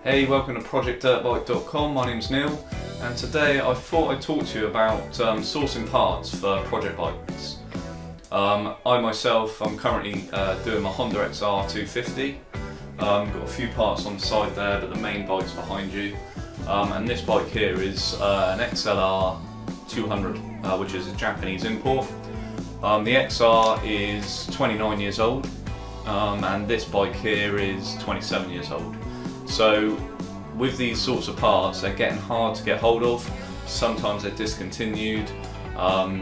Hey, welcome to ProjectDirtBike.com. My name's Neil, and today I thought I'd talk to you about sourcing parts for project bikes. I myself, I'm currently doing my Honda XR 250. Got a few parts on the side there, but the main bike's behind you. And this bike here is an XLR 200, which is a Japanese import. The XR is 29 years old, and this bike here is 27 years old. So with these sorts of parts, they're getting hard to get hold of. Sometimes they're discontinued. A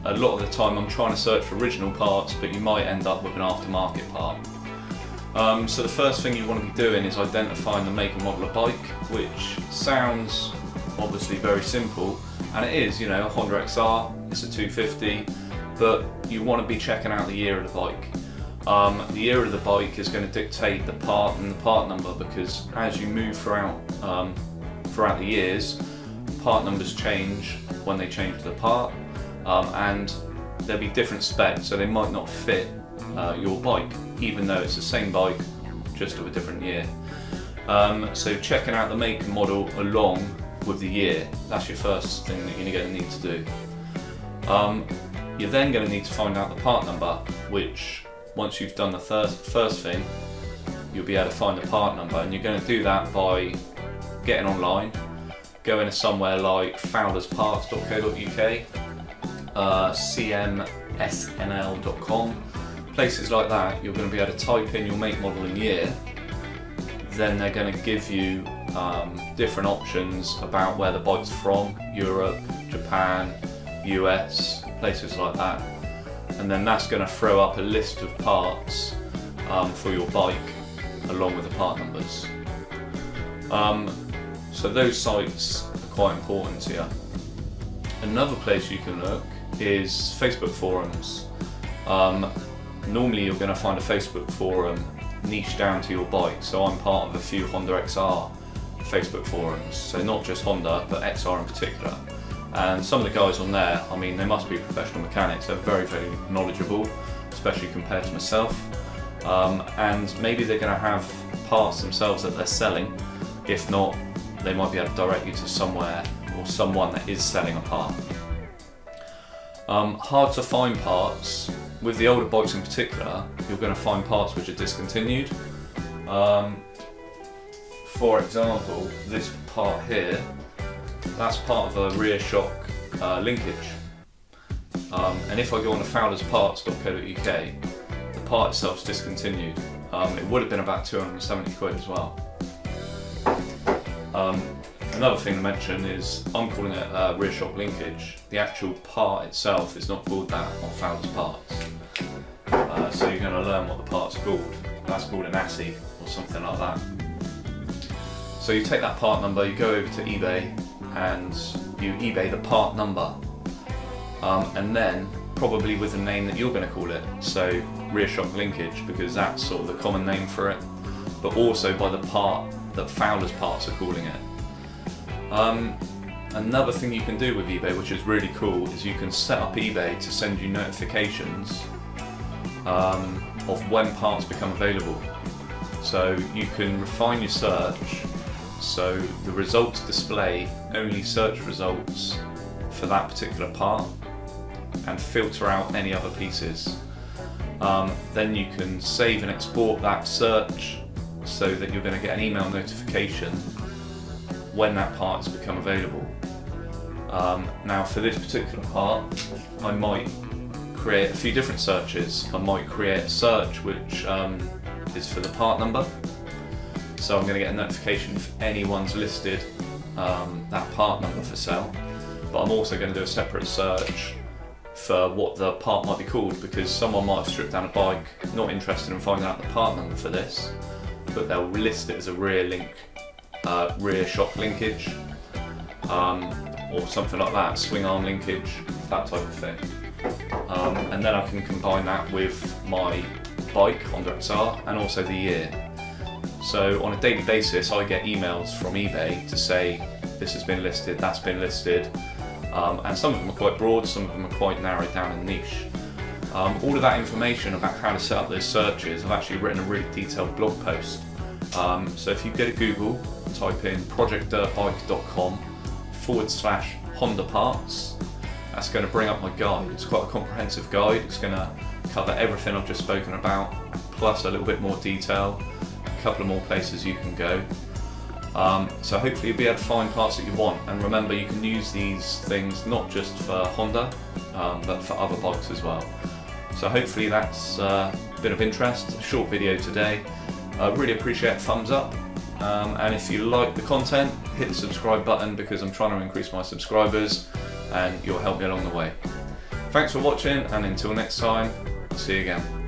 lot of the time I'm trying to search for original parts, but you might end up with an aftermarket part. So the first thing you want to be doing is identifying the make and model of bike, which sounds obviously very simple, and it is, you know, a Honda XR, it's a 250, but you want to be checking out the year of the bike. The year of the bike is going to dictate the part and the part number, because as you move throughout the years, part numbers change when they change the part, and there'll be different specs, so they might not fit your bike, even though it's the same bike, just of a different year. So checking out the make and model along with the year, that's your first thing that you're going to need to do. You're then going to need to find out the part number, which once you've done the first thing, you'll be able to find the part number, and you're going to do that by getting online, going to somewhere like fowlersparts.co.uk, cmsnl.com, places like that. You're going to be able to type in your make, model and year. Then they're going to give you different options about where the bike's from: Europe, Japan, US, places like that. And then that's going to throw up a list of parts for your bike along with the part numbers. So those sites are quite important to you. Another place you can look is Facebook forums. Normally you're going to find a Facebook forum niche down to your bike, so I'm part of a few Honda XR Facebook forums, so not just Honda but XR in particular. And some of the guys on there, I mean, they must be professional mechanics. They're very, very knowledgeable, especially compared to myself. And maybe they're going to have parts themselves that they're selling. If not, they might be able to direct you to somewhere or someone that is selling a part. Hard to find parts. With the older bikes in particular, you're going to find parts which are discontinued. For example, this part here, that's part of a rear shock linkage. And if I go on to fowlersparts.co.uk, the part itself is discontinued. It would have been about 270 quid as well. Another thing to mention is I'm calling it a rear shock linkage. The actual part itself is not called that on Fowlers Parts. So you're going to learn what the part's called. That's called an ASSI or something like that. So you take that part number, you go over to eBay, and you eBay the part number, and then probably with the name that you're going to call it, so rear shock linkage, because that's sort of the common name for it, but also by the part that Fowlers Parts are calling it. Another thing you can do with eBay, which is really cool, is you can set up eBay to send you notifications of when parts become available. So you can refine your search, so the results display only search results for that particular part and filter out any other pieces. Then you can save and export that search so that you're going to get an email notification when that part has become available. Now for this particular part, I might create a few different searches. I might create a search which is for the part number. So I'm going to get a notification if anyone's listed that part number for sale. But I'm also going to do a separate search for what the part might be called, because someone might have stripped down a bike, not interested in finding out the part number for this, but they'll list it as a rear shock linkage, or something like that, swing arm linkage, that type of thing. And then I can combine that with my bike, Honda XR, and also the year. So on a daily basis, I get emails from eBay to say this has been listed, that's been listed, and some of them are quite broad, some of them are quite narrowed down and niche. All of that information about how to set up those searches, I've actually written a really detailed blog post So if you go to Google, type in projectdirtbike.com/Honda parts, that's going to bring up my guide. It's quite a comprehensive guide. It's going to cover everything I've just spoken about, plus a little bit more detail, a couple of more places you can go. So hopefully you'll be able to find parts that you want, and remember you can use these things not just for Honda but for other bikes as well. So hopefully that's a bit of interest, a short video today. I really appreciate a thumbs up, and if you like the content, hit the subscribe button because I'm trying to increase my subscribers and you'll help me along the way. Thanks for watching, and until next time, see you again.